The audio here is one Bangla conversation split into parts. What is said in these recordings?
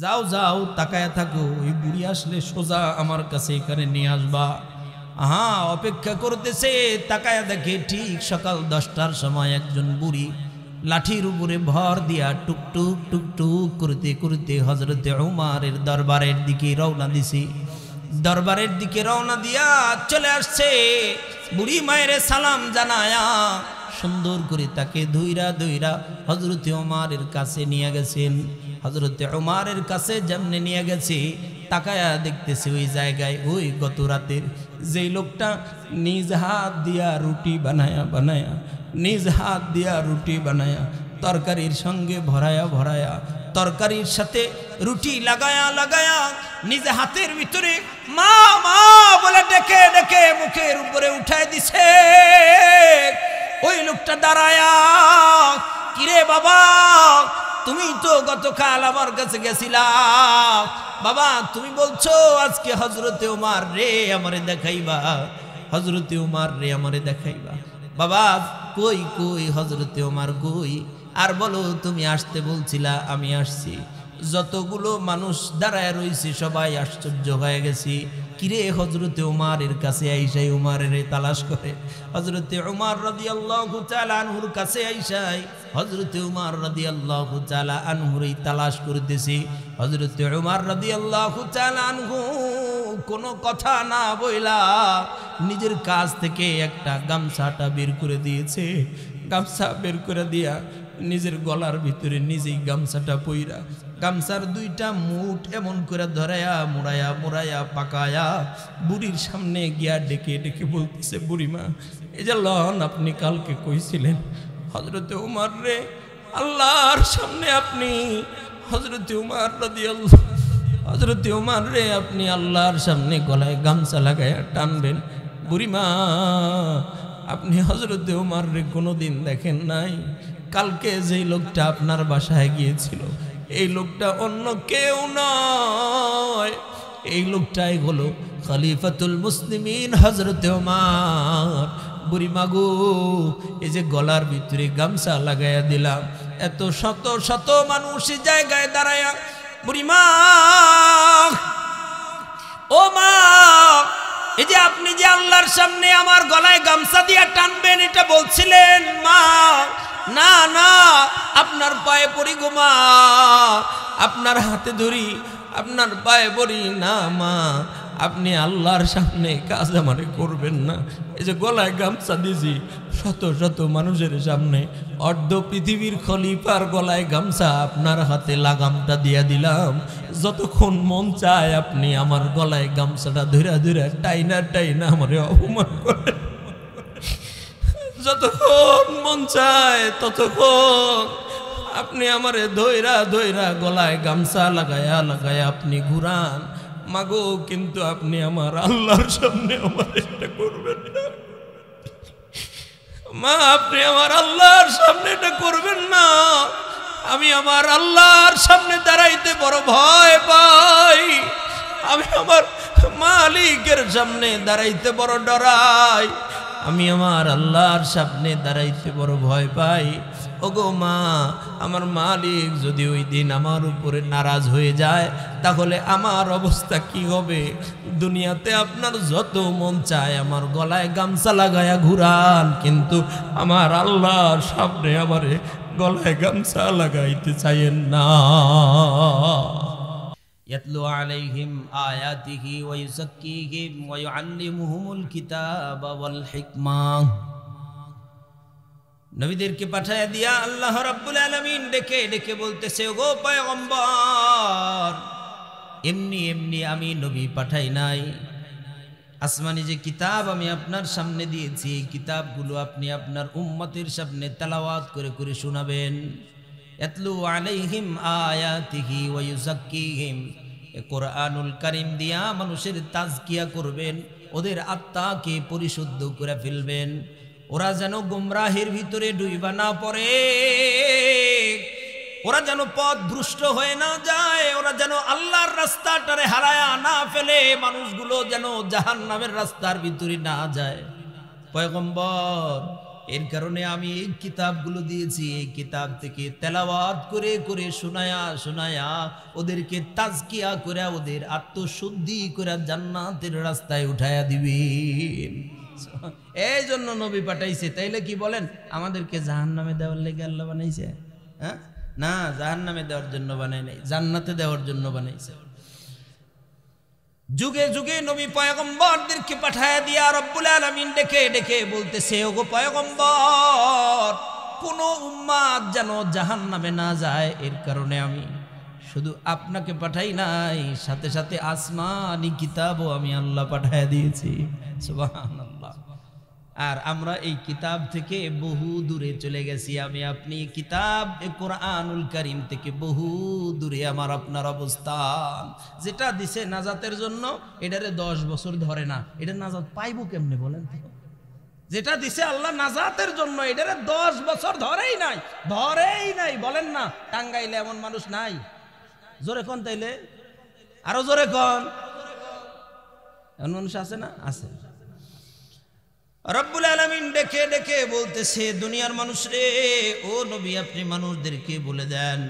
যাও যাও তাকায়া থাকো, ওই বুড়ি আসলে সোজা আমার কাছে এখানে নিয়ে আসবা। অপেক্ষা করতেছে, তাকায়া দেখে ঠিক সকাল 10টার সময় একজন বুড়ি লাঠির উপরে ভর দিয়া টুকটুক টুকটুক করতে করতে হযরতে উমারের দরবারের দিকে রওনা দিছে। দরবারের দিকে রওনা দিয়া চলে আসছে। বুড়ি মায়ের সালাম জানায়া সুন্দর করে তাকে ধইরা ধইরা হযরতে উমারের কাছে নিয়ে গেছেন। হযরতে উমারের কাছে যেমনে নিয়ে গেছে, তাকায়া দেখতেছে ওই জায়গায় ওই গত রাতের যেই লোকটা নিজ হাত দিয়া রুটি বানায়া বানায়া নিজ হাত দিয়া রুটি বানায়া তরকারির সঙ্গে ভরায়া ভরায়া তরকারির সাথে রুটি লাগায়া লাগায়া নিজ হাতের ভিতরে মা মা বলে ডেকে ডেকে মুখের উপরে উঠায় দিছে। ওই লোকটা দাঁড়ায়া, কিরে বাবা, তুমি তো গতকাল আমার কাছে গেছিলা, বাবা তুমি বলছো আজকে হযরতে উমার রে আমারে দেখাইবা, হযরতে উমার রে আমারে দেখাইবা। বাবা কই কই হযরতে উমার কই? আর বলো তুমি আসতে বলছিলা, আমি আসছি। যতগুলো মানুষ দাঁড়ায় রয়েছে সবাই আশ্চর্য হয়ে গেছি। কিরে হযরতে উমারের কাছে আইসাই উমারের তালাশ করে, হযরতে উমার রাদিয়াল্লাহু তাআলা আনহুর কাছে আইসাই হযরতে উমার রাদিয়াল্লাহু তাআলা আনহুর তালাশ করতেছি। হযরতে উমার রাদিয়াল্লাহু তাআলা আনহু কোনো কথা না বইলা নিজের কাছ থেকে একটা গামছাটা বের করে দিয়েছে। গামছা বের করে দিয়া নিজের গলার ভিতরে নিজেই গামছাটা পইরা গামছার দুইটা মুঠ এমন করে ধরায়া মুড়ায়া মুড়ায়া পাকায়া বুড়ির সামনে গিয়া ডেকে ডেকে বলতেছে, বুড়িমা এই যে লন আপনি কালকে কইছিলেন হযরতে উমার রে আল্লাহর সামনে আপনি হযরতে উমার রাদিয়াল্লাহু হযরতে উমার রে আপনি আল্লাহর সামনে গলায় গামছা লাগায়া টানবেন। বুড়িমা আপনি হযরতে উমার রে কোনোদিন দেখেন নাই? কালকে যেই লোকটা আপনার বাসায় গিয়েছিল এই লোকটা অন্য কেউ নয়, এই লোকটাই হলো খলিফাতুল মুসলিমিন হযরতে উমার। বুড়িমা গো, এই যে গলার ভিতরে গামছা লাগাইয়া দিলাম, এত শত শত মানুষ জায়গায় দাঁড়ায়া বুড়িমা ও মা, এই যে আপনি যে আল্লাহর সামনে আমার গলায় গামছা দিয়া টানবেন এটা বলছিলেন মা, না না আপনার পায়ে পড়ি গো মা, আপনার হাতে ধরি, আপনার পায়ে পড়ি না মা, আপনি আল্লাহর সামনে কাজ আমারে করবেন না। এই যে গলায় গামছা দিছি শত শত মানুষের সামনে, অর্ধ পৃথিবীর খলিফার গলায় গামছা আপনার হাতে লাগামটা দিয়া দিলাম, যতক্ষণ মন চায় আপনি আমার গলায় গামছাটা ধইরা ধইরা টাইনা টাইনা আমারে অপমান করেন, যতক্ষণ মন চায় ততক্ষণ আপনি আমারে ধইরা ধইরা গলায় গামছা লাগায়া লাগায়া আপনি ঘুরান। মাগো কিন্তু আপনি আমার আল্লাহর সামনে আমার এটা করবেন না মা, আপনি আমার আল্লাহর সামনে এটা করবেন না। আমি আমার আল্লাহর সামনে দাঁড়াইতে বড় ভয় পাই, আমি আমার মালিকের সামনে দাঁড়াইতে বড় ডরাই, আমি আমার আল্লাহর সামনে দাঁড়াইতে বড় ভয় পাই। ওগো মা, আমার মালিক যদি ওই দিন আমার উপরে নারাজ হয়ে যায় তাহলে আমার অবস্থা কি হবে? দুনিয়াতে আপনার যত মন চায় আমার গলায় গামছা লাগায়া ঘুরান, কিন্তু আমার আল্লাহর সামনে আমারে গলায় গামছা লাগাইতে চাইেন না। ইয়াতলু আলাইহিম আয়াতিহি ওয়া ইউযাক্কিহিম ওয়া ইউআল্লিমুহুমুল কিতাবা ওয়াল হিকমাহ। নবীদেরকে পাঠায়া দিয়া আল্লাহ রাব্বুল আলামিন ডেকে ডেকে বলতেছে, ওগো পয়গম্বর, এমনি এমনি আমি নবী পাঠাই নাই, আসমানি যে কিতাব আমি আপনার সামনে দিয়েছি এই কিতাবগুলো আপনি আপনার উম্মতের সামনে তেলাওয়াত করে করে শোনাবেন। ইয়াতলু আলাইহিম আয়াতিহি ওয়া ইউযাক্কিহিম, কোরআনুল কারীম দিয়া মানুষের তাজকিয়া করবেন, ওদের আত্মাকে পরিশুদ্ধ করে ফেলবেন, ওরা যেন গুমরাহের ভিতরে ডুইবা না পড়ে, ওরা যেন পথ ভ্রষ্ট হয়ে না যায়, ওরা যেন আল্লাহর রাস্তাটারে হারায়া না ফেলে, মানুষগুলো যেন জাহান্নামের রাস্তার ভিতরে না যায়। পয়গম্বর এর কারণে আমি এই কিতাবগুলো দিয়েছি, এই কিতাব থেকে তেলাওয়াত করে করে শোনায়া শোনায়া ওদেরকে তাজকিয়া করে ওদের আত্মশুদ্ধি করে জান্নাতের রাস্তায় উঠায়া দিবেন। এই জন্য নবী পাঠাইছে। তাইলে কি বলেন আমাদেরকে জাহান্নামে দেওয়ার লেগে আল্লাহ বানাইছে? হ্যাঁ, না, জাহান্নামে দেওয়ার জন্য বানাই নাই, জান্নাতে দেওয়ার জন্য বানাইছে। যুগে যুগে নবী পয়গম্বরদেরকে পাঠায়া দিয়া রব্বুল আলামিন ডেকে ডেকে বলতেছে, ওগো পয়গম্বর, কোন উম্মাত যেন জাহান্নামে না যায়, এর কারণে আমি শুধু আপনাকে পাঠাই নাই, সাথে সাথে আসমানি কিতাবও আমি আল্লাহ পাঠায়া দিয়েছি। সুবহানাল্লাহ। আর আমরা এই কিতাব থেকে বহু দূরে চলে গেছি। আমি আপনি কিতাব কোরআনুল কারীম থেকে বহু দূরে আমার আপনার অবস্থান। যেটা দিছে নাজাতের জন্য, এটারে 10 বছর ধরে না, এটা নাজাত পাইবো কেমনে বলেন? যেটা দিছে আল্লাহ নাজাতের জন্য, এটারে 10 বছর ধরেই নাই, ধরেই নাই। বলেন না, টাঙ্গাইলে এমন মানুষ নাই? জোরে কোন, তাইলে আরো জোরে কোন। এমন মানুষ আছে না? আছে। রব্বুল আলামিন ডেকে ডেকে বলতেছে, দুনিয়ার মানুষ রে, ও নবী আপনি মানুষদেরকে বলে দেন,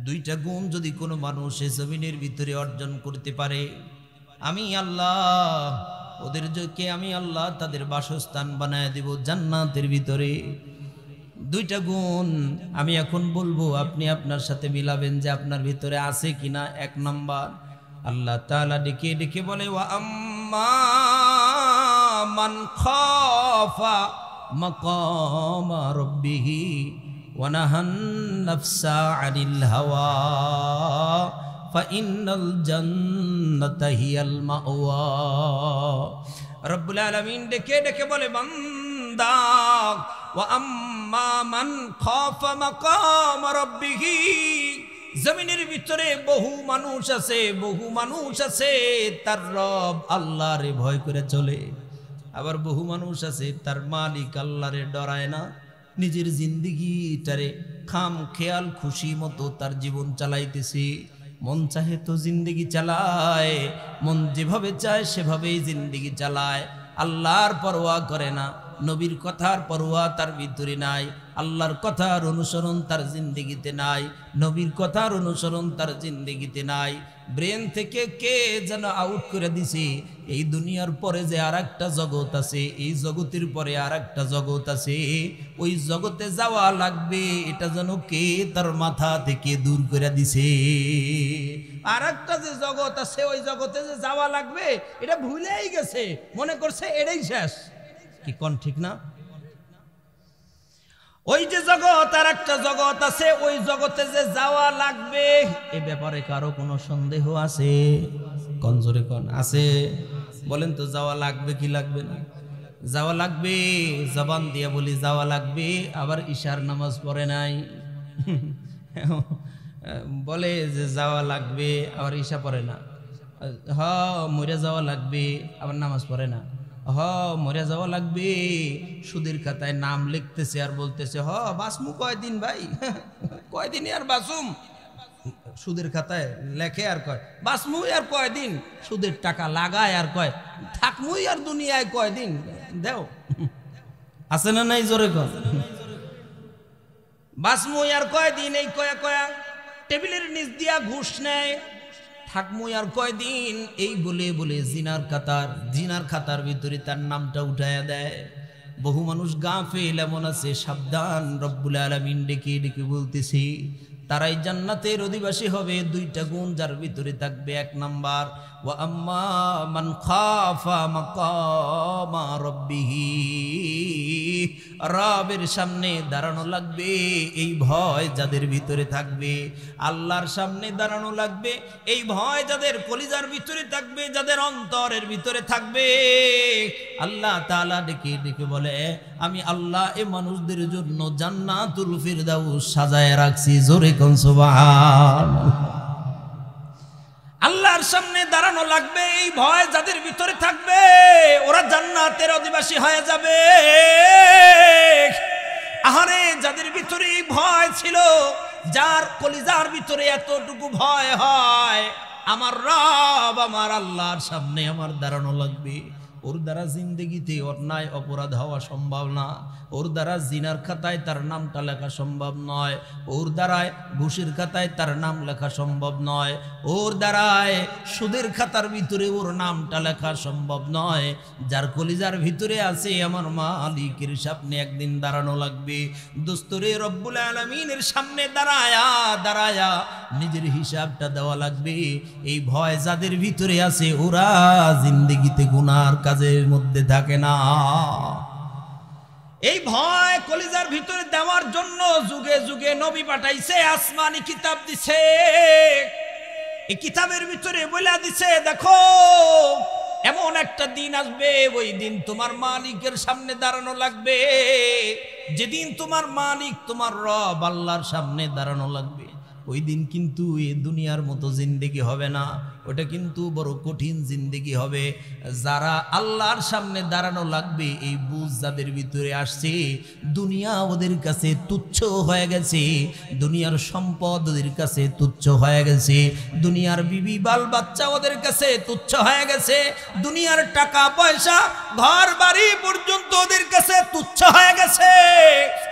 2টা গুণ যদি কোনো মানুষ এই জমিনের ভিতরে অর্জন করতে পারে, আমি আল্লাহ ওদেরকে আমি আল্লাহ তাদের বাসস্থান বানায় দেব জান্নাতের ভিতরে। 2টা গুণ আমি এখন বলবো, আপনি আপনার সাথে মিলাবেন যে আপনার ভিতরে আছে কিনা। 1 নাম্বার, আল্লাহ তাআলা ডেকে ডেকে বলে, ওয়া আম্মা মান খাফা মাকামা রাব্বিহি ওয়া নাহান নাফসা আনিল হাওয়া ফাইন্নাল জান্নাতা হিয়াল মাওয়া। রব্বুল আলামিন ডেকে ডেকে বলে, বান্দা, ওয়া আম্মা মান খাফা মাকামা রাব্বিহি, জমিনের ভিতরে বহু মানুষ আছে, বহু মানুষ আছে তার রব আল্লাহরে ভয় করে চলে। আবার বহু মানুষ আছে তার মালিক আল্লাহরে ডরায় না, নিজের জিন্দেগিটারে খাম খেয়াল খুশি মতো তার জীবন চালাইতেছে। মন চাহে তো জিন্দেগি চালায়, মন যেভাবে চায় সেভাবেই জিন্দেগি চালায়, আল্লাহর পরোয়া করে না, নবীর কথার পরোয়া তার ভিতরে নাই, আল্লাহর কথার অনুসরণ তার জিন্দেগিতে নাই, নবীর কথার অনুসরণ তার জিন্দেগিতে নাই। ব্রেন থেকে কে যেন আউট করে দিছে, এই দুনিয়ার পরে যে আর একটা জগৎ আছে, এই জগতের পরে আর একটা জগৎ আছে, ওই জগতে যাওয়া লাগবে, এটা যেন কে তার মাথা থেকে দূর করে দিছে। আর একটা যে জগৎ আছে, ওই জগতে যে যাওয়া লাগবে এটা ভুলেই গেছে, মনে করছে এটাই শেষ। কি কোন ঠিক না? ওই যে জগৎ, আর একটা জগৎ আছে, ওই জগতে যে যাওয়া লাগবে, এ ব্যাপারে কারো কোনো সন্দেহ আছে? কোন জোরে কোন, আছে? বলেন তো, যাওয়া লাগবে কি লাগবে না? যাওয়া লাগবে, জবান দিয়ে বলি যাওয়া লাগবে, আবার ঈশার নামাজ পড়ে নাই, বলে যে যাওয়া লাগবে, আবার ঈশা পড়ে না। মরে যাওয়া লাগবে, আবার নামাজ পড়ে না। মরে যাওয়া লাগবে, সুদের খাতায় নাম লিখতেছে আর বলতেছে, বাসমু কয়দিন ভাই, কয়দিন আর বাসুম, সুদের খাতায় লেখে আর কয় বাসমুই আর কয়দিন, সুদের টাকা লাগায় আর কয় থাকমুই আর দুনিয়ায় কয়দিন দেও। আছে না নাই? জোরে কর। বাসমুই আর কয়দিন, এই কয়া কয়া টেবিলের নিচ দিয়া ঘুষ নেয়, থাকমুই আর কয়দিন, এই বলে বলে জিনার খাতার ভিতরে তার নামটা উঠায়া দেয়। বহু মানুষ গাফেল এমন আছে, সাবধান, রব্বুল আলামিন ডেকে ডেকে বলতেছি, তারাই জান্নাতের অধিবাসী হবে। 2টা গুণ যার ভিতরে থাকবে। 1 নাম্বার, ওয়া আম্মা মান খাফা মাকামা রাব্বিহি, রবের সামনে দাঁড়ানো লাগবে, এই ভয় যাদের ভিতরে থাকবে, আল্লাহর সামনে দাঁড়ানো লাগবে, এই ভয় যাদের কলিজার ভিতরে থাকবে, যাদের অন্তরের ভিতরে থাকবে, আল্লাহ তাআলা ডেকে ডেকে বলে, আমি আল্লাহ এই মানুষদের জন্য জান্নাতুল ফিরদাউস সাজায় রাখছি। জোরে কোন সুবহানাল্লাহ। আল্লাহর সামনে দাঁড়ানো লাগবে, এই ভয় যাদের ভিতরে থাকবে, ওরা জান্নাতের অধিবাসী হয়ে যাবে। আহারে, যাদের ভিতরে এই ভয় ছিল, যার কলিজার ভিতরে এতটুকু ভয় হয়, আমার রব আমার আল্লাহর সামনে আমার দাঁড়ানো লাগবে, ওর দ্বারা জিন্দেগিতে অন্যায় অপরাধ হওয়া সম্ভব না, ওর দ্বারা জিনার খাতায় তার নামটা লেখা সম্ভব নয়, ওর দ্বারায় ঘুষের খাতায় তার নাম লেখা সম্ভব নয়, ওর দ্বারায় সুদের খাতার ভিতরে ওর নামটা লেখা সম্ভব নয়। যার কলিজার ভিতরে আছে আমার মালিকের সামনে একদিন দাঁড়ানো লাগবে। দোস্তরে রব্বুল আলামিনের সামনে দাঁড়ায়া দাঁড়ায়া নিজের হিসাবটা দেওয়া লাগবে। এই ভয় যাদের ভিতরে আছে ওরা জিন্দেগিতে গুনার কাজের মধ্যে থাকে না। এই ভয় কলিজার ভিতরে দেওয়ার জন্য যুগে যুগে নবী পাঠাইছে, আসমানি কিতাব দিছে। এই কিতাবের ভিতরে বলে দিছে, দেখো এমন একটা দিন আসবে, ওই দিন তোমার মালিকের সামনে দাঁড়ানো লাগবে। যেদিন তোমার মালিক তোমার রব আল্লাহর সামনে দাঁড়ানো লাগবে, ওই দিন কিন্তু এই দুনিয়ার মতো জিন্দেগি হবে না, ওটা কিন্তু বড় কঠিন জিন্দেগি হবে। যারা আল্লাহর সামনে দাঁড়ানো লাগবে এই বুঝ যাদের ভিতরে আসছে, দুনিয়া ওদের কাছে তুচ্ছ হয়ে গেছে, দুনিয়ার সম্পদ ওদের কাছে তুচ্ছ হয়ে গেছে, দুনিয়ার বিবি বাল বাচ্চা ওদের কাছে তুচ্ছ হয়ে গেছে, দুনিয়ার টাকা পয়সা ঘর বাড়ি পর্যন্ত ওদের কাছে তুচ্ছ হয়ে গেছে।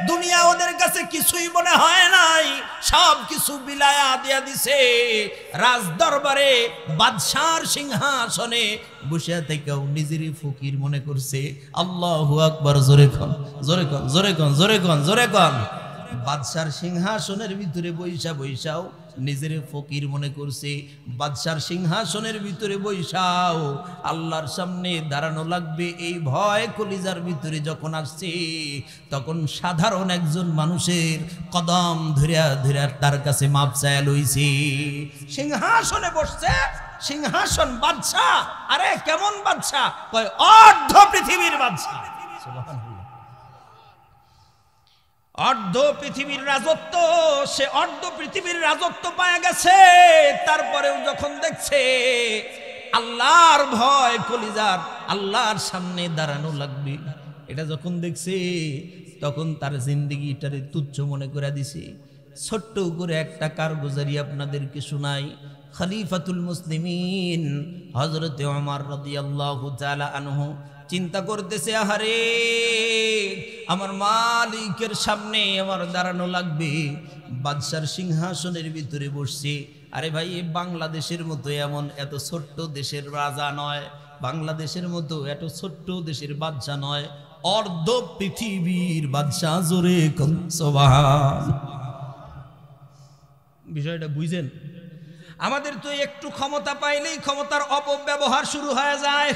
দুনিয়া ওদের কাছে কিছুই মনে হয় নাই, সব কিছু বিলায়া দিয়া দিছে। রাজ দরবারে বাদশার সিংহাসনে বসে থেকেও নিজেরই ফকির মনে করছে। আল্লাহু আকবার, জোরে কোন, জোরে কোন, জোরে কোন, জোরে কোন, জোরে কোন। বাদশার সিংহাসনের ভিতরে বৈশাও নিজের ফকির মনে করছে। বাদশার সিংহাসনের ভিতরে বৈশাও আল্লাহর সামনে দাঁড়ানো লাগবে, এই ভয় কলিজার ভিতরে যখন আসছে, তখন সাধারণ একজন মানুষের কদম ধরিয়া ধরিয়া তার কাছে মাপ চায়া লইছে। সিংহাসনে বসছে, সিংহাসন বাদশা। আরে কেমন বাদশা? কয় অর্ধ পৃথিবীর বাদশা। সুবহানাল্লাহ। অর্ধ পৃথিবীর রাজত্ব, সে অর্ধ পৃথিবীর রাজত্ব পায় গেছে। তারপরেও যখন দেখছে আল্লাহর ভয় কলিজার আল্লাহর সামনে দাঁড়ানো লাগবে, এটা যখন দেখছে তখন তার জিন্দেগিটারে তুচ্ছ মনে করে দিছে। ছোট্ট করে একটা কারগুজারি আপনাদেরকে শোনাই। খলিফাতুল মুসলিমিন হযরত ওমর রাদিয়াল্লাহু তাআলা আনহু চিন্তা করতেছে, আহারে আমার মালিকের সামনে আমার দাঁড়ানো লাগবে, বাদশার সিংহাসনের ভিতরে বসছে। আরে ভাই, বাংলাদেশের মতো এমন এত ছোট্ট দেশের রাজা নয়, বাংলাদেশের মতো এত ছোট্ট দেশের বাদশা নয়, অর্ধ পৃথিবীর বাদশা। জোরে কোন সুবহান। বিষয়টা বুঝেন? আমাদের তো একটু ক্ষমতা পাইলেই ক্ষমতার অপব্যবহার শুরু হয়ে যায়।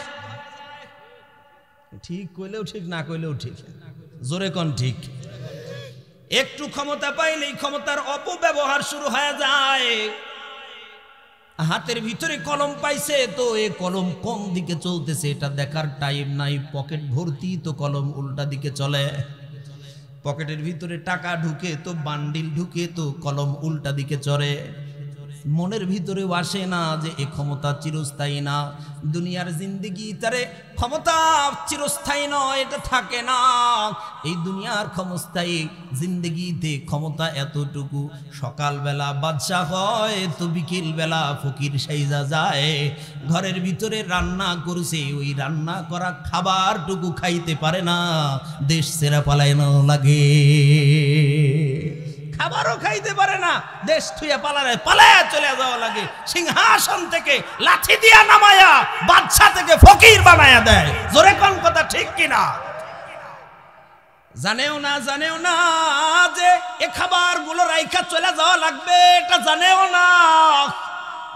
ঠিক কইলেও ঠিক, না কইলেও ঠিক, জোরে কোন ঠিক। একটু ক্ষমতা পাইলেই ক্ষমতার অপব্যবহার শুরু হয়ে যায়। হাতের ভিতরে কলম পাইছে, তো এই কলম কোন দিকে চলতেছে এটা দেখার টাইম নাই। পকেট ভর্তি তো কলম উল্টা দিকে চলে, পকেটের ভিতরে টাকা ঢুকে তো বান্ডিল ঢুকে তো কলম উল্টা দিকে চড়ে। মনের ভিতরেও আসে না যে এই ক্ষমতা চিরস্থায়ী না। দুনিয়ার জিন্দেগি তারে ক্ষমতা চিরস্থায়ী নয়, এটা থাকে না। এই দুনিয়ার ক্ষমস্থায়ী জিন্দেগিতে ক্ষমতা এতটুকু, সকালবেলা বাদশা হয় তো বিকেল বেলা ফকির সাইজা যায়। ঘরের ভিতরে রান্না করছে, ওই রান্না করা খাবারটুকু খাইতে পারে না, দেশ ছেড়ে পালাইনো লাগে। খাবারও খাইতে পারে না, দেশ থুইয়া পালায়া চলে যাওয়া লাগে। সিংহাসন থেকে লাঠি দিয়া নামায়া বাদশা থেকে ফকির বানায়া দেয়। জোরে কোন কথা ঠিক কিনা? জানেও না যে এ খাবার গুলো রাইখা চলে যাওয়া লাগবে, এটা জানেও না।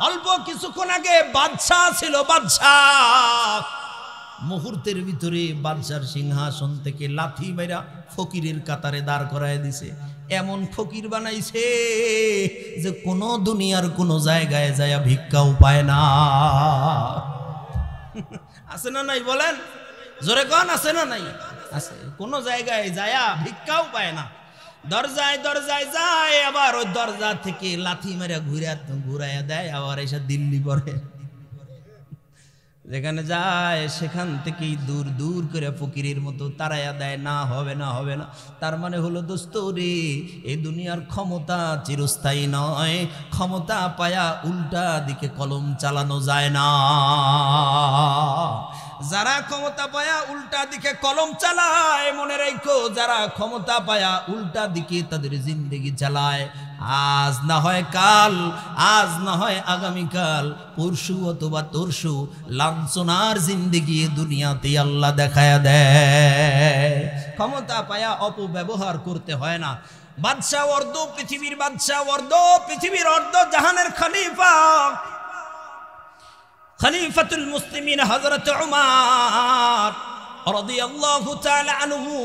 অল্প কিছুক্ষণ আগে বাদশা ছিল, বাদশা মুহূর্তের ভিতরে বাদশার সিংহাসন থেকে লাথি মাইরা ফকিরের কাতারে দাঁড় করায় দিছে। এমন ফকির বানাইছে যে কোন দুনিয়ার কোন জায়গায় যায় ভিক্ষাও পায় না। আছে না নাই বলেন? জোরে কোন আছে না নাই? আছে। কোন জায়গায় যায় ভিক্ষাও পায় না। দরজায় দরজায় যায়, আবার ওই দরজা থেকে লাথি মেরে ঘুরাইয়া দেয়, আবার এসে দিল্লি পড়ে। যেখানে যায় সেখান থেকেই দূর দূর করে ফকিরের মতো তাড়াইয়া দেয়। না হবে না, হবে না। তার মানে হলো দোস্ত রে, এই দুনিয়ার ক্ষমতা চিরস্থায়ী নয়। ক্ষমতা পায়া উল্টা দিকে কলম চালানো যায় না। যারা ক্ষমতা পায়া উল্টা দিকে কলম চালায়, মনে রাখো যারা ক্ষমতা পায়া উল্টা দিকে তাদের জিন্দেগি চালায়, আজ না হয় কাল, আজ না হয় আগামীকাল, পরশু অথবা তরশু লাঞ্ছনার জিন্দেগি দুনিয়াতে আল্লাহ দেখায়া দেয়। ক্ষমতা পায়া অপব্যবহার করতে হয় না। বাদশাহ অর্ধ পৃথিবীর বাদশাহ, অর্ধ পৃথিবীর অর্ধ জাহানের খলিফা, খলিফাতুল মুসলিমিন হযরত উমর রাদিয়াল্লাহু তাআলা আনহু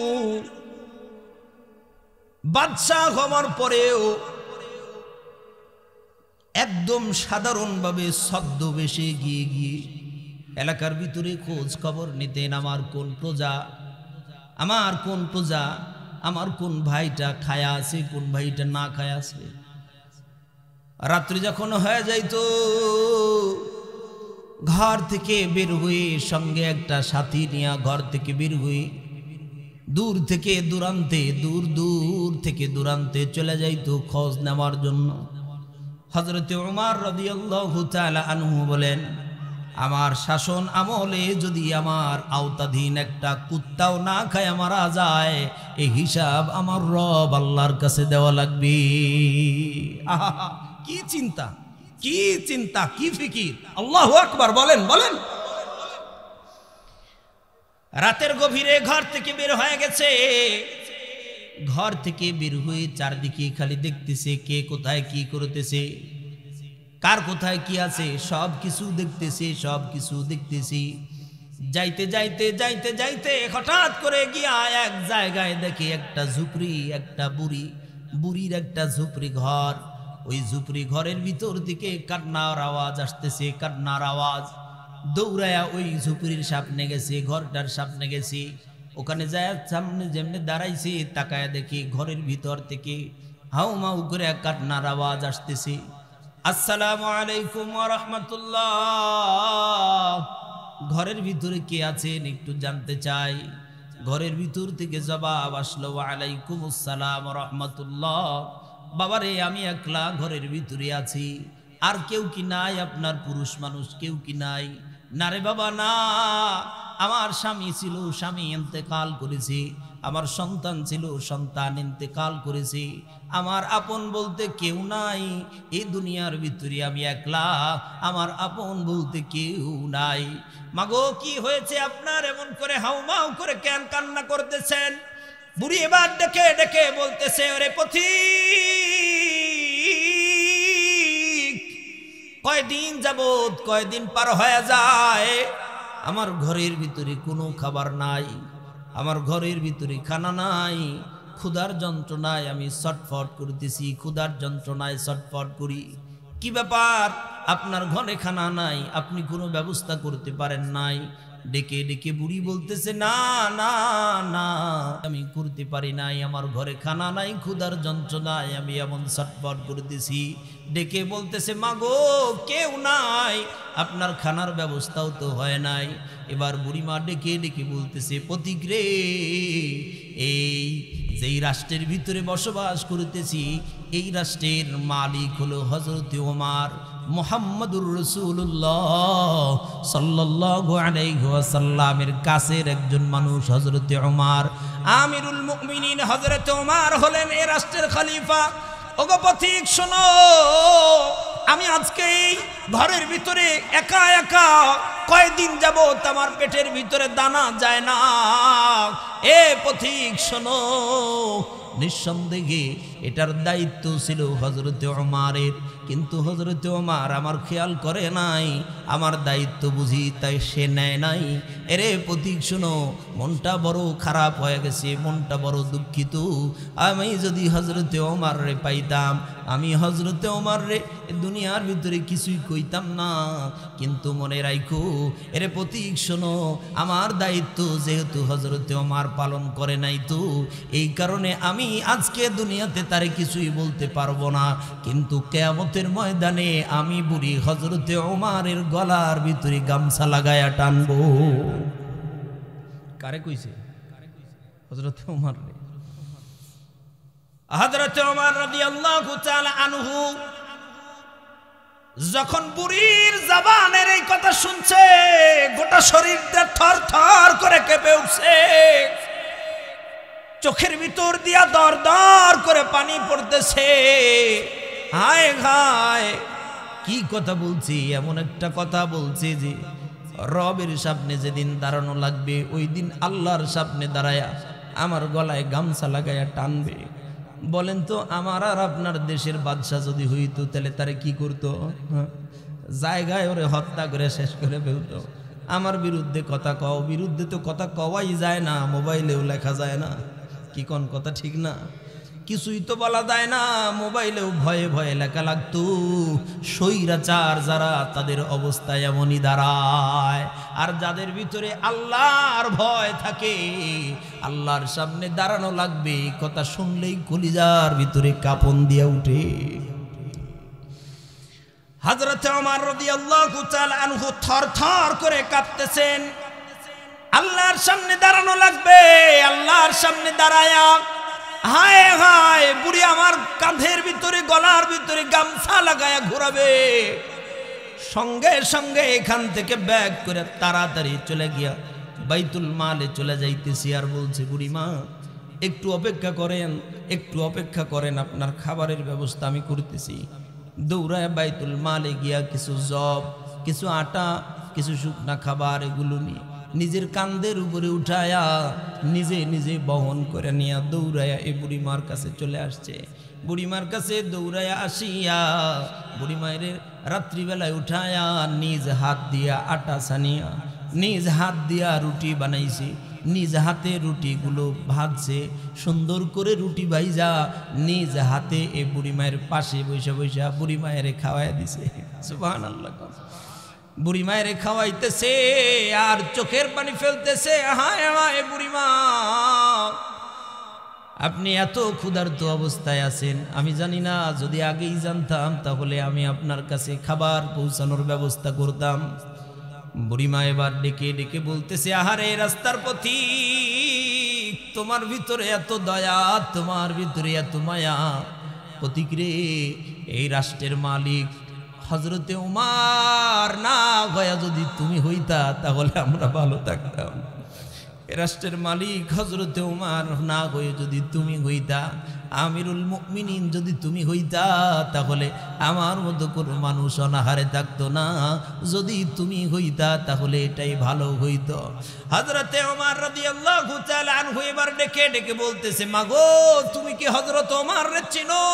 বাদশাহ হওয়ার পরেও একদম সাধারণভাবে ছদ্মবেশে গিয়ে গিয়ে এলাকার ভিতরে খোঁজ খবর নিতেন। আমার কোন প্রজা, আমার কোন প্রজা, আমার কোন ভাইটা খায়া আছে, কোন ভাইটা না খায়া আছে। রাত্রি যখন হয়ে যাইতো ঘর থেকে বের হয়ে, সঙ্গে একটা সাথী নিয়ে ঘর থেকে বের হয়ে দূর থেকে দূরান্তে, দূর দূর থেকে দূরান্তে চলে যাইতো খোঁজ নেওয়ার জন্য। হযরত উমর রাদিয়াল্লাহু তাআলা আনহু বলেন, আমার শাসন আমলে যদি আমার আওতাধীন একটা কুত্তাও না খায় মারা যায়, এই হিসাব আমার রব আল্লাহর কাছে দেওয়া লাগবে। আহা, কি চিন্তা, কি চিন্তা, কি ফিকির! আল্লাহু আকবার বলেন, বলেন। রাতের গভীরে ঘর থেকে বের হয়ে গেছে, ঘর থেকে বের হয়ে চারদিকে খালি দেখতেছে কে কোথায় কি করতেছে, কার কোথায় কি আছে, সব কিছু দেখতেছে, সব কিছু দেখতেছি। যাইতে যাইতে যাইতে যাইতে হঠাৎ করে গিয়া এক জায়গায় দেখে একটা ঝুপড়ি, একটা বুড়ির একটা ঝুপড়ি ঘর। ওই ঝুপড়ি ঘরের ভিতর দিকে কান্নার আওয়াজ আসতেছে, কান্নার আওয়াজ। দৌড়ায়া ওই ঝুপড়ির সামনে গেছে, ঘরটার সামনে গেছি। ওখানে যায় সামনে যেমনি দাঁড়াইছে, তাকায় দেখি ঘরের ভিতর থেকে হাউ মাউ করে কান্নার আওয়াজ আসতেছে। আসসালামু আলাইকুম ওয়া রাহমাতুল্লাহ। ঘরের ভিতরে কে আছেন একটু জানতে চাই। ঘরের ভিতর থেকে জবাব আসলো, ওয়া আলাইকুম আসসালাম ওয়া রাহমাতুল্লাহ। বাবারে, আমি একলা ঘরের ভিতরে আছি, আর কেউ কি নাই? আপনার পুরুষ মানুষ কেউ কি নাই? না রে বাবা, না। আমার স্বামী ছিল, স্বামী ইন্তেকাল করেছে। আমার সন্তান ছিল, সন্তান ইন্তেকাল করেছে। আমার আপন বলতে কেউ নাই এই দুনিয়ার ভিতরে, আমি একলা, আমার আপন বলতে কেউ নাই। মাগো, কি হয়েছে আপনার? এমন করে হাউমাউ করে কেন কান্না করতেছেন? বুড়ি এবার ডেকে ডেকে বলতেছে, ওরে পথিক, কয়দিন যাবত, কয়দিন পার হয়ে যায়, আমার ঘরের ভিতরে কোনো খাবার নাই, আমার ঘরের ভিতরে খানা নাই, ক্ষুধার যন্ত্রণায় আমি ছটফট করতেছি, ক্ষুধার যন্ত্রণায় ছটফট করি। কি ব্যাপার, আপনার ঘরে খানা নাই, আপনি কোনো ব্যবস্থা করতে পারেন নাই? ডেকে ডেকে বুড়ি বলতেছে, না না না, আমি করতে পারি নাই, আমার ঘরে খানা নাই, ক্ষুধার যন্ত্রণায় আমি এমন ছটফট করতেছি। ডেকে বলতেছে, মাগো, কেউ নাই, আপনার খানার ব্যবস্থাও তো হয় নাই। এবার বুড়িমা ডেকে ডেকে বলতেছে, পথিক রে, এই যেই রাষ্ট্রের ভিতরে বসবাস করতেছি, এই রাষ্ট্রের মালিক হলো হযরত ওমর মুহাম্মদুর রাসূলুল্লাহ সাল্লাল্লাহু আলাইহি ওয়াসাল্লামের কাছের একজন মানুষ হযরত ওমর। আমিরুল মুমিনিন হযরত ওমর হলেন এই রাষ্ট্রের খলিফা। ওগো পথিক, শোনো, আমি আজকে এই ঘরের ভিতরে একা একা কয়দিন যাবত আমার পেটের ভিতরে দানা যায় না। এ পথিক, শোনো, নিঃসন্দেহে এটার দায়িত্ব ছিল হযরত ওমরের, কিন্তু হযরত ওমর আমার খেয়াল করে নাই, আমার দায়িত্ব বুঝি তাই সে নেয় নাই। এরে পথিক, শোনো, মনটা বড় খারাপ হয়ে গেছে, মনটা বড় দুঃখিত। আমি যদি হযরত ওমর রে পাইতাম, আমি হযরত ওমর রে দুনিয়ার ভিতরে কিছুই কইতাম না। কিন্তু মনে রাখো, এরে পথিক, শোনো, আমার দায়িত্ব যেহেতু হযরত ওমর পালন করে নাই, তো এই কারণে আমি আজকে দুনিয়াতে তারে কিছুই বলতে পারবো না, কিন্তু কিয়ামতের ময়দানে আমি বুড়ি হযরত ওমরের গলার ভিতরে গামছা লাগায়া টানবো। কারে কইছে? হযরত ওমর রে। হযরত ওমর রাদিয়াল্লাহু তাআলা আনহু যখন বুড়ির জবানের এই কথা শুনছে গোটা শরীরটা থর থর করে কেঁপে উঠছে, চোখের ভিতর দিয়া দর দর করে পানি পড়তেছে। হায় হায়, কি কথা বলছি, এমন একটা কথা বলছি যে রবের সামনে যেদিন দাঁড়ানো লাগবে ওই দিন আল্লাহর সামনে দাঁড়ায়া আমার গলায় গামছা লাগাইয়া টানবে। বলেন তো, আমার আর আপনার দেশের বাদশা যদি হইতো তাহলে তারে কি করতো? জায়গায় ওরে হত্যা করে শেষ করে ফেলতো। আমার বিরুদ্ধে কথা কও, বিরুদ্ধে তো কথা কওয়াই যায় না, মোবাইলেও লেখা যায় না। কি কোন কথা ঠিক না? কিছুই তো বলা যায় না, মোবাইলেও ভয়ে ভয়ে লেখা লাগতো। স্বৈরাচার যারা তাদের অবস্থা এমনই দাঁড়ায়। আর যাদের ভিতরে আল্লাহর ভয় থাকে, আল্লাহর সামনে দাঁড়ানো লাগবে, কথা শুনলেই কলিজার ভিতরে কাঁপন দিয়ে উঠে। হযরত ওমর রাদিয়াল্লাহু তাআলা আনহু থরথর করে কাঁপতেছেন। আল্লাহর সামনে দাঁড়ানো লাগবে, আল্লাহর সামনে দাঁড়ায়া হায় হায়, বুড়ি আমার কাঁধের ভিতরে গলার ভিতরে গামছা লাগায়া ঘোরাবে। সঙ্গে সঙ্গে এখান থেকে ব্যাগ করে তাড়াতাড়ি চলে গিয়া বাইতুল মালে চলে যাইতেছি। আর বলছে, বুড়িমা একটু অপেক্ষা করেন, একটু অপেক্ষা করেন, আপনার খাবারের ব্যবস্থা আমি করতেছি। দৌড়ায় বাইতুল মালে গিয়া কিছু জব, কিছু আটা, কিছু শুকনা খাবার এগুলো নিয়ে নিজের কাঁধের উপরে উঠায়া নিজে নিজে বহন করে নিয়ে দৌড়ায়া এই বুড়িমার কাছে চলে আসছে। বুড়িমার কাছে দৌড়ায়া আসিয়া বুড়িমায়ের রাত্রিবেলায় উঠায়া নিজ হাত দিয়া আটা ছানিয়া নিজ হাত দিয়া রুটি বানাইছে, নিজ হাতে রুটিগুলো ভাজছে, সুন্দর করে রুটি ভাইজা নিজ হাতে এই বুড়িমায়ের পাশে বৈশা বৈশা বুড়িমায়ের খাওয়াইয়া দিছে। সুবহানাল্লাহ। বুড়ি মায়ের খাওয়াইতেছে আর চোখের পানি ফেলতেছে। হায় হায় বুড়িমা, আপনি এত ক্ষুধার্ত অবস্থায় আছেন, আমি জানি না, যদি আগেই জানতাম তাহলে আমি আপনার কাছে খাবার পৌঁছানোর ব্যবস্থা করতাম। বুড়িমা এবার ডেকে ডেকে বলতেছে, আহারে রাস্তার পথিক, তোমার ভিতরে এত দয়া, তোমার ভিতরে এত মায়া। পথিক রে, এই রাষ্ট্রের মালিক হযরতে উমর না গয়া যদি তুমি হইতা তাহলে আমরা ভালো থাকতাম। এ রাষ্ট্রের মালিক হযরতে উমর না হয়ে যদি তুমি হইতা, আমিরুল মুমিনিন যদি তুমি হইতা, তাহলে আমার মতো কোনো মানুষ অনাহারে থাকতো না। যদি তুমি হইতা তাহলে এটাই ভালো হইতো। হযরতে উমর রাদিয়াল্লাহু তাআলা আনহু এবার ডেকে ডেকে বলতেছে, মাগো তুমি কি হযরত উমররে চিনো?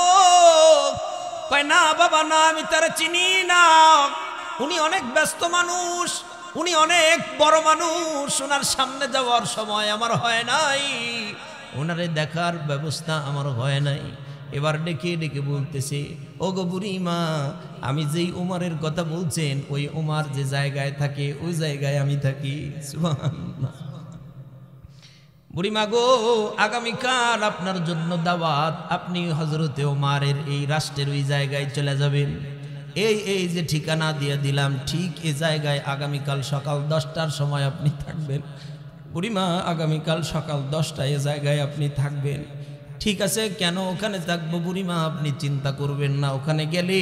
কয়, না বাবা না, আমি তারা চিনি না। উনি অনেক ব্যস্ত মানুষ, উনি অনেক বড় মানুষ, ওনার সামনে যাওয়ার সময় আমার হয় নাই, ওনারে দেখার ব্যবস্থা আমার হয় নাই। এবার ডেকে ডেকে বলতেছে, ও গো বুড়িমা, আমি যেই উমরের কথা বলছেন ওই উমর যে জায়গায় থাকে ওই জায়গায় আমি থাকি। সুবহানাল্লাহ। বুড়িমা গো, আগামীকাল আপনার জন্য দাওয়াত, আপনি হযরতে ওমরের এই রাষ্ট্রের ওই জায়গায় চলে যাবেন। এই যে ঠিকানা দিয়ে দিলাম, ঠিক এই জায়গায় আগামীকাল সকাল 10টার সময় আপনি থাকবেন। বুড়িমা, আগামীকাল সকাল 10টায় এই জায়গায় আপনি থাকবেন। ঠিক আছে, কেন ওখানে থাকবো বুড়িমা, আপনি চিন্তা করবেন না, ওখানে গেলে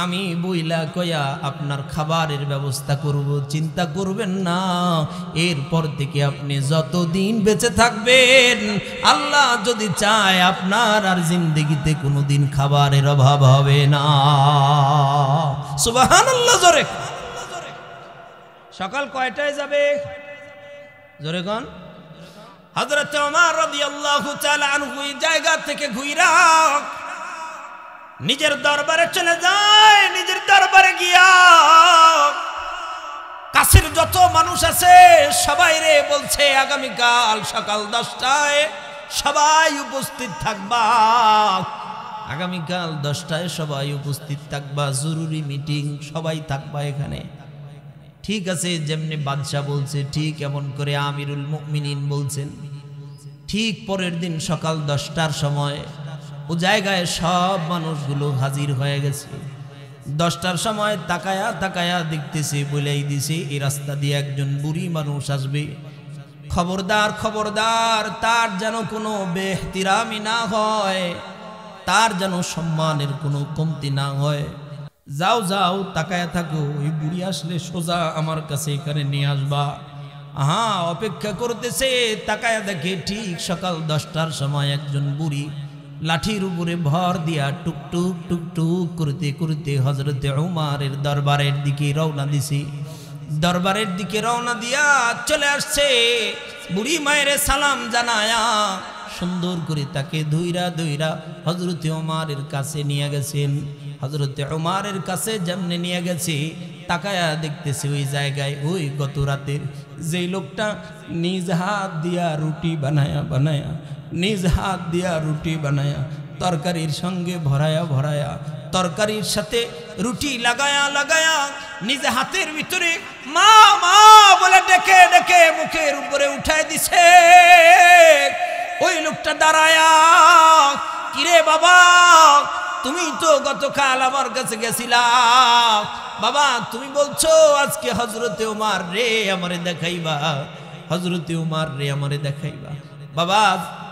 আমি বইলা কয়া আপনার খাবারের ব্যবস্থা করব, চিন্তা করবেন না। এরপর থেকে আপনি যতদিন বেঁচে থাকবেন, আল্লাহ যদি চায় আপনার আর জিন্দেগিতে কোনোদিন খাবারের অভাব হবে না। সুবহানাল্লাহ। জোরে সকাল কয়টায় যাবে? জোরে কোন? হযরত ওমর রাদিয়াল্লাহু তাআলা আনহু এই জায়গা থেকে ঘুইরা নিজের দরবারে চলে যায়। নিজের দরবারে গিয়া কাছের যত মানুষ আছে সবাই রে বলছে, আগামীকাল সকাল 10টায় সবাই উপস্থিত থাকবা, আগামীকাল 10টায় সবাই উপস্থিত থাকবা, জরুরি মিটিং, সবাই থাকবা এখানে। ঠিক আছে, যেমনি বাদশা বলছে ঠিক এমন করে আমিরুল মুমিনিন বলছেন। ঠিক পরের দিন সকাল 10টার সময় ও জায়গায় সব মানুষগুলো হাজির হয়ে গেছে। 10টার সময় তাকায়া তাকায়া দেখতেছে, বলেই দিছে এই রাস্তা দিয়ে একজন বুড়ি মানুষ আসবে, খবরদার খবরদার, তার যেন কোনো বেহতিরামি না হয়, তার যেন সম্মানের কোনো কমতি না হয়। যাও যাও তাকায়া থাকো, ওই বুড়ি আসলে সোজা আমার কাছে এখানে নিয়ে আসবা। হ্যাঁ, অপেক্ষা করতেছে, তাকায়া দেখে ঠিক সকাল 10টার সময় একজন বুড়ি লাঠির উপরে ভর দিয়া টুকটুক টুকটুক করতে করতে হযরতে উমারের দরবারের দিকে রওনা দিছে। দরবারের দিকে রওনা দিয়া চলে আসছে, বুড়ি মায়ের সালাম জানায়া সুন্দর করে তাকে ধইরা ধইরা হযরতে উমারের কাছে নিয়ে গেছেন। হযরতে উমারের কাছে যেমনে নিয়ে গেছে, তাকায়া দেখতেছে ওই জায়গায় ওই গত রাতের যেই লোকটা নিজ হাত দিয়া রুটি বানায়া বানায়া নিজ হাত দিয়া রুটি বানায়া তরকারির সঙ্গে ভরায়া ভরায়া তরকারির সাথে রুটি লাগায়া লাগায়া নিজ হাতের ভিতরে মা মা বলে ডেকে ডেকে মুখের উপরে উঠায় দিছে। ওই লোকটা দাঁড়ায়া, কিরে বাবা, তুমি তো গতকাল আমার কাছে গেছিলা, বাবা তুমি বলছো আজকে হযরতে উমার রে আমারে দেখাইবা, হযরতে উমার রে আমারে দেখাইবা। বাবা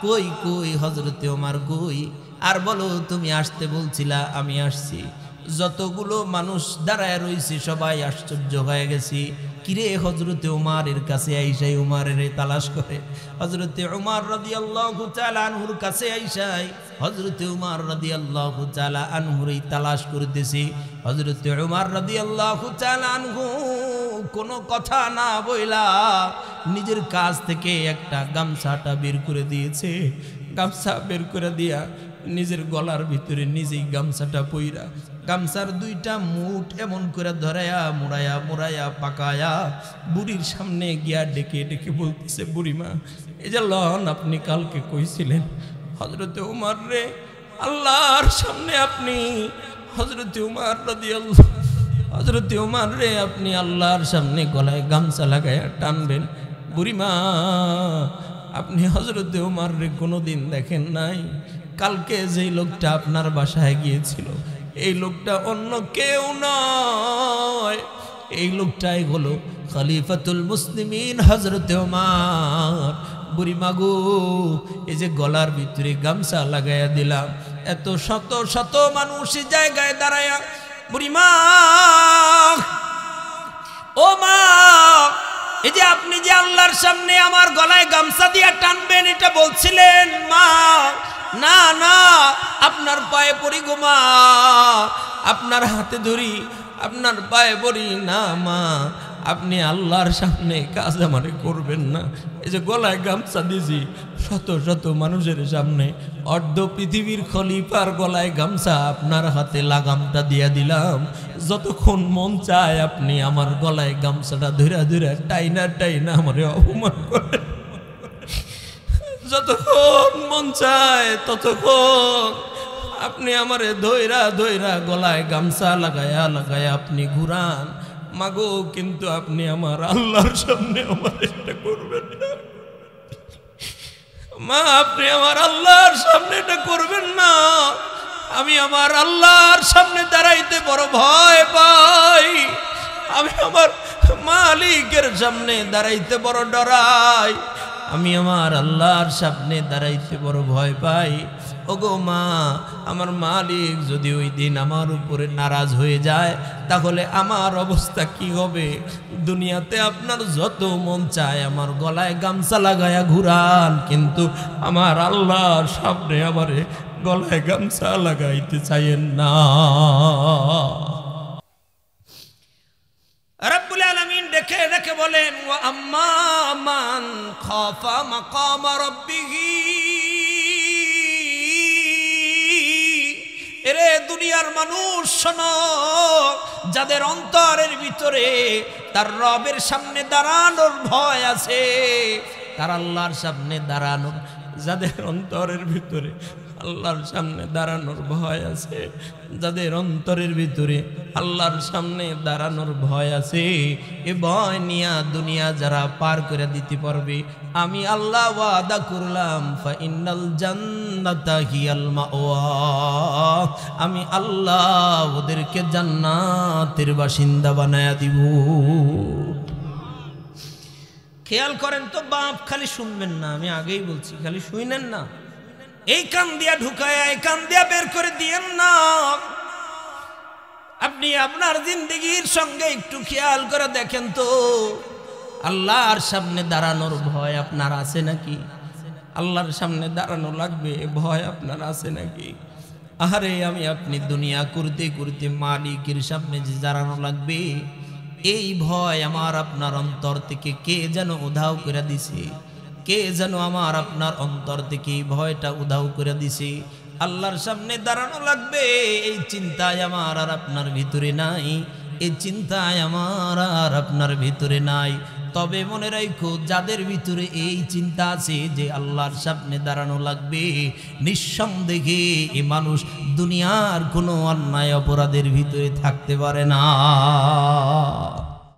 কই কই হযরতে উমার কই? আর বলো তুমি আসতে বলছিলা, আমি আসছি। যতগুলো মানুষ দাঁড়ায় রইছে সবাই আশ্চর্য হয়ে গেছি, কিরে হযরতে উমারের কাছে আইসাই উমারের তালাশ করে, হযরতে উমার রাদিয়াল্লাহু তাআলা আনহুর কাছে আইসাই হযরতে উমার রাদিয়াল্লাহু তাআলা আনহুর তালাশ করতেছি। হযরতে উমার রাদিয়াল্লাহু তাআলা আনহু কোনো কথা না বইলা নিজের কাছ থেকে একটা গামছাটা বের করে দিয়েছে। গামছা বের করে দিয়া নিজের গলার ভিতরে নিজেই গামছাটা পইরা গামছার দুইটা মুঠ এমন করে ধরায়া মুড়ায়া মুড়ায়া পাকায়া বুড়ির সামনে গিয়া ডেকে ডেকে বলতেছে, বুড়িমা এই যে লন আপনি কালকে কইছিলেন হযরতে উমার রে আল্লাহর সামনে আপনি হযরতে উমার রাদিয়াল্লাহু হযরতে উমার রে আপনি আল্লাহর সামনে গলায় গামছা লাগায়া টানবেন। বুড়িমা আপনি হযরতে উমার রে কোনোদিন দেখেন নাই? কালকে যেই লোকটা আপনার বাসায় গিয়েছিল এই লোকটা অন্য কেউ নয়, এই লোকটাই হলো খলিফাতুল মুসলিমিন হযরতে উমার। বুড়িমা গো, এই যে গলার ভিতরে গামছা লাগাইয়া দিলাম, এত শত শত মানুষ জায়গায় দাঁড়ায়া, বুড়িমা ও মা, এই যে আপনি যে আল্লাহর সামনে আমার গলায় গামছা দিয়া টানবেন এটা বলছিলেন মা, না না আপনার পায়ে পড়ি গো মা, আপনার হাতে ধরি, আপনার পায়ে পড়ি না মা, আপনি আল্লাহর সামনে কাজ আমারে করবেন না। এই যে গলায় গামছা দিছি শত শত মানুষের সামনে, অর্ধ পৃথিবীর খলিফার গলায় গামছা আপনার হাতে লাগামটা দিয়া দিলাম, যতক্ষণ মন চায় আপনি আমার গলায় গামছাটা ধইরা ধইরা টাইনা টাইনা আমারে অপমান করেন, যতক্ষণ মন চায় ততক্ষণ আপনি আমারে ধইরা ধইরা গলায় গামছা লাগায়া লাগায়া আপনি ঘুরান। মাগো কিন্তু আপনি আমার আল্লাহর সামনে আমার এটা করবেন না মা, আপনি আমার আল্লাহর সামনে এটা করবেন না। আমি আমার আল্লাহর সামনে দাঁড়াইতে বড় ভয় পাই, আমি আমার মালিকের সামনে দাঁড়াইতে বড় ডরাই, আমি আমার আল্লাহর সামনে দাঁড়াইতে বড় ভয় পাই। ওগো মা, আমার মালিক যদি ওই দিন আমার উপরে নারাজ হয়ে যায় তাহলে আমার অবস্থা কি হবে? দুনিয়াতে আপনার যত মন চায় আমার গলায় গামছা লাগায়া ঘুরান, কিন্তু আমার আল্লাহর সামনে আমারে গলায় গামছা লাগাইতে চাইেন না। রব্বুল আলামিন দেখে দেখে বলেন, ওয়া আম্মা মান খাফা মাকাম রাব্বিহি, এরে দুনিয়ার মানুষ শোনো, যাদের অন্তরের ভিতরে তার রবের সামনে দাঁড়ানোর ভয় আছে, তার আল্লাহর সামনে দাঁড়ানোর, যাদের অন্তরের ভিতরে আল্লাহর সামনে দাঁড়ানোর ভয় আছে, যাদের অন্তরের ভিতরে আল্লাহর সামনে দাঁড়ানোর ভয় আছে, এ ভয় নিয়া দুনিয়া যারা পার করে দিতে পারবে, আমি আল্লাহ ওয়াদা করলাম ফাইনাল জান্নাতা হিয়াল মাওয়া, আমি আল্লাহ ওদেরকে জান্নাতের বাসিন্দা বানায়া দিব। খেয়াল করেন তো বাপ, খালি শুনবেন না, আমি আগেই বলছি খালি শুনেন না, এই কান দিয়া ঢুকায় এই কান দিয়া বের করে দিয়েন না। আপনি আপনার জিন্দগির সঙ্গে একটু খেয়াল করে দেখেন তো, আল্লাহর সামনে দাঁড়ানোর ভয় আপনার আছে নাকি? আল্লাহর সামনে দাঁড়ানো লাগবে, ভয় আপনার আছে নাকি? আরে আমি আপনি দুনিয়া করতে করতে মালিকের সামনে যে দাঁড়ানো লাগবে, এই ভয় আমার আপনার অন্তর থেকে কে যেন উধাও করে দিছে। কে যেন আমার আপনার অন্তর থেকে এই ভয়টা উধাও করে দিছে। আল্লাহর সামনে দাঁড়ানো লাগবে, এই চিন্তায় আমার আর আপনার ভিতরে নাই, এই চিন্তায় আমার আর আপনার ভিতরে নাই। তবে মনে রাখো, যাদের ভিতরে এই চিন্তা আছে যে আল্লাহর সামনে দাঁড়ানো লাগবে, নিঃসন্দেহে এই মানুষ দুনিয়ার কোনো অন্যায় অপরাধের ভিতরে থাকতে পারে না।